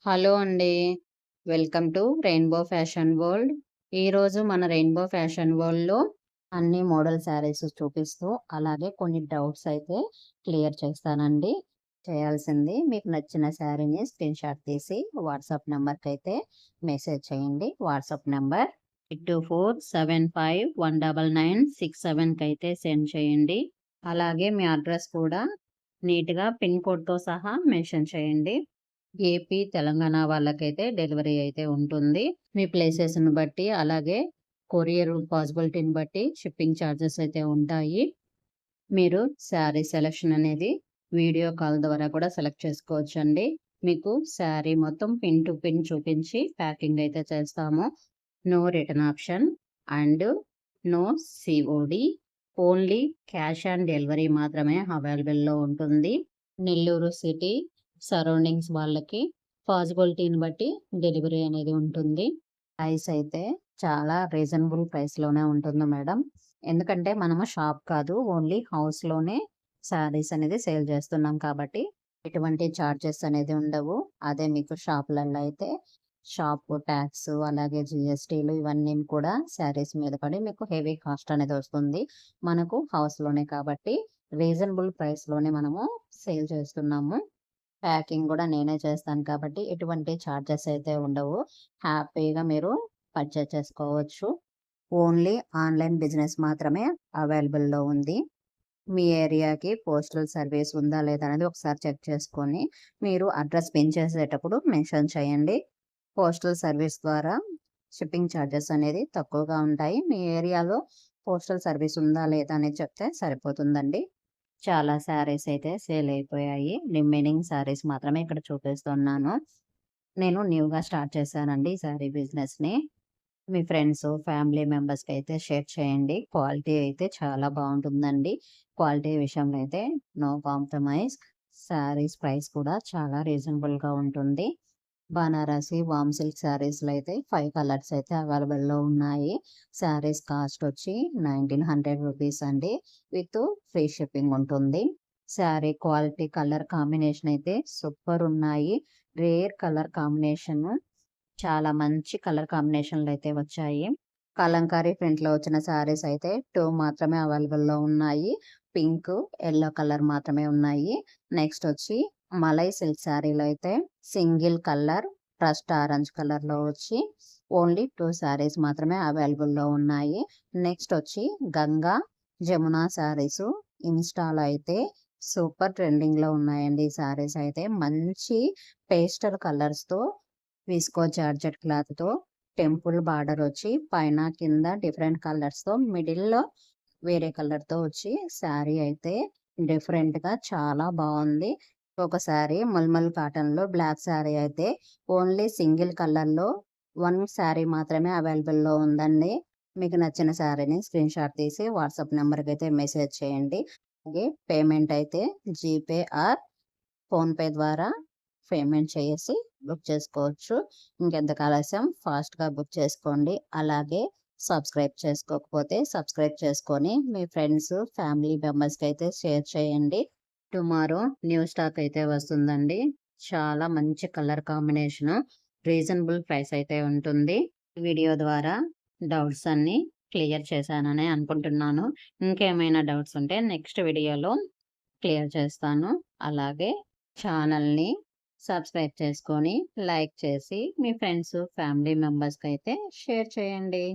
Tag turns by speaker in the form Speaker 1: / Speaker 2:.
Speaker 1: Hello అండి. Welcome to rainbow fashion world. ఈరోజు మన రెయిన్బో ఫ్యాషన్ వరల్డ్‌లో అన్ని మోడల్ శారీస్ చూపిస్తూ, అలాగే కొన్ని డౌట్స్ అయితే క్లియర్ చేస్తానండి. చేయాల్సింది మీకు నచ్చిన శారీని స్క్రీన్‌షాట్ తీసి వాట్సాప్ నంబర్‌కైతే మెసేజ్ చేయండి. వాట్సాప్ నంబర్ 8247519967 కైతే సెండ్ చేయండి. అలాగే మీ అడ్రస్ కూడా నీట్‌గా పిన్ కోడ్‌తో సహా మెన్షన్ చేయండి. ఏపీ, తెలంగాణ వాళ్ళకైతే డెలివరీ అయితే ఉంటుంది. మీ ప్లేసెస్‌ని బట్టి, అలాగే కొరియర్ పాసిబిలిటీని బట్టి షిప్పింగ్ ఛార్జెస్ అయితే ఉంటాయి. మీరు శారీ సెలక్షన్ అనేది వీడియో కాల్ ద్వారా కూడా సెలెక్ట్ చేసుకోవచ్చండి. మీకు శారీ మొత్తం పిన్ టు పిన్ చూపించి ప్యాకింగ్ అయితే చేస్తాము. No return option and no COD. Only cash on delivery మాత్రమే అవైలబుల్‌లో ఉంటుంది. నెల్లూరు సిటీ సరౌండింగ్స్ వాళ్ళకి పాసిబిలిటీని బట్టి డెలివరీ అనేది ఉంటుంది. ప్రైస్ అయితే చాలా రీజనబుల్ ప్రైస్‌లోనే ఉంటుంది మేడం. ఎందుకంటే మనము షాప్ కాదు, ఓన్లీ హౌస్‌లోనే శారీస్ అనేది సేల్ చేస్తున్నాం కాబట్టి ఎటువంటి చార్జెస్ అనేది ఉండవు. అదే మీకు షాపులలో అయితే షాపు ట్యాక్స్, అలాగే జీఎస్టీలు ఇవన్నీ కూడా శారీస్ మీద పడి మీకు హెవీ కాస్ట్ అనేది వస్తుంది. మనకు హౌస్‌లోనే కాబట్టి రీజనబుల్ ప్రైస్‌లోనే మనము సేల్ చేస్తున్నాము. ప్యాకింగ్ గూడా నేనే చేస్తాను కాబట్టి ఎటువంటి చార్జెస్ అయితే ఉండవు. హ్యాపీగా మీరు పర్చేజ్ చేసుకోవచ్చు. ఓన్లీ ఆన్‌లైన్ బిజినెస్ మాత్రమే అవైలబుల్‌లో ఉంది. మీ ఏరియాకి పోస్టల్ సర్వీస్ ఉందా లేదా అనేది ఒకసారి చెక్ చేసుకొని మీరు అడ్రస్ పిన్ చేసేటప్పుడు మెన్షన్ చేయండి. పోస్టల్ సర్వీస్ ద్వారా షిప్పింగ్ ఛార్జెస్ అనేది తక్కువగా ఉంటాయి. మీ ఏరియాలో పోస్టల్ సర్వీస్ ఉందా లేదా అనేది చెప్తే సరిపోతుందండి. చాలా శారీస్ అయితే సేల్ అయిపోయాయి. రిమైనింగ్ శారీస్ మాత్రమే ఇక్కడ చూపిస్తున్నాను. నేను న్యూగా స్టార్ట్ చేశానండి ఈ శారీ బిజినెస్‌ని. మీ ఫ్రెండ్స్, ఫ్యామిలీ మెంబర్స్‌కి అయితే షేర్ చేయండి. క్వాలిటీ అయితే చాలా బావుంటుందండి. క్వాలిటీ విషయంలో అయితే నో కాంప్రమైజ్. శారీస్ ప్రైస్ కూడా చాలా రీజనబుల్‌గా ఉంటుంది. బనారసి, వామ్ సిల్క్ శారీస్‌లో అయితే 5 కలర్స్ అయితే అవైలబుల్‌లో ఉన్నాయి. శారీస్ కాస్ట్ వచ్చి 1900 రూపీస్ అండి. విత్ ఫ్రీ షిప్పింగ్ ఉంటుంది. శారీ క్వాలిటీ, కలర్ కాంబినేషన్ అయితే సూపర్ ఉన్నాయి. రేర్ కలర్ కాంబినేషన్, చాలా మంచి కలర్ కాంబినేషన్‌లో అయితే వచ్చాయి. కలంకారీ ప్రింట్‌లో వచ్చిన శారీస్ అయితే 2 మాత్రమే అవైలబుల్‌లో ఉన్నాయి. పింక్, యెల్లో కలర్ మాత్రమే ఉన్నాయి. నెక్స్ట్ వచ్చి మలై సిల్క్ శారీలో అయితే సింగిల్ కలర్ రస్ట్ ఆరెంజ్ కలర్‌లో వచ్చి ఓన్లీ 2 శారీస్ మాత్రమే అవైలబుల్‌లో ఉన్నాయి. నెక్స్ట్ వచ్చి గంగా, జమున శారీసు ఇన్‌స్టాలో అయితే సూపర్ ట్రెండింగ్‌లో ఉన్నాయండి. ఈ శారీస్ అయితే మంచి పేస్టల్ కలర్స్‌తో విస్కో జార్జెట్ క్లాత్‌తో టెంపుల్ బార్డర్ వచ్చి పైన, కింద డిఫరెంట్ కలర్స్‌తో మిడిల్‌లో వేరే కలర్‌తో వచ్చి శారీ అయితే డిఫరెంట్‌గా చాలా బావుంది. ఒక శారీ మల్మల్ కాటన్‌లో బ్లాక్ శారీ అయితే ఓన్లీ సింగిల్ కలర్‌లో 1 శారీ మాత్రమే అవైలబుల్‌లో ఉందండి. మీకు నచ్చిన శారీని స్క్రీన్‌షాట్ తీసి వాట్సాప్ నంబర్‌కైతే మెసేజ్ చేయండి. అలాగే పేమెంట్ అయితే జీపే ఆర్ ఫోన్‌పే ద్వారా పేమెంట్ చేసి బుక్ చేసుకోవచ్చు. ఇంకెందుకు ఆలస్యం, ఫాస్ట్‌గా బుక్ చేసుకోండి. అలాగే సబ్స్క్రైబ్ చేసుకోకపోతే సబ్స్క్రైబ్ చేసుకొని మీ ఫ్రెండ్స్, ఫ్యామిలీ మెంబర్స్‌కైతే షేర్ చేయండి. టుమారో న్యూ స్టాక్ అయితే వస్తుందండి. చాలా మంచి కలర్ కాంబినేషను, రీజనబుల్ ప్రైస్ అయితే ఉంటుంది. వీడియో ద్వారా డౌట్స్ అన్నీ క్లియర్ చేశానని అనుకుంటున్నాను. ఇంకేమైనా డౌట్స్ ఉంటే నెక్స్ట్ వీడియోలో క్లియర్ చేస్తాను. అలాగే ఛానల్‌ని సబ్స్క్రైబ్ చేసుకొని, లైక్ చేసి మీ ఫ్రెండ్స్, ఫ్యామిలీ మెంబర్స్‌కైతే షేర్ చేయండి.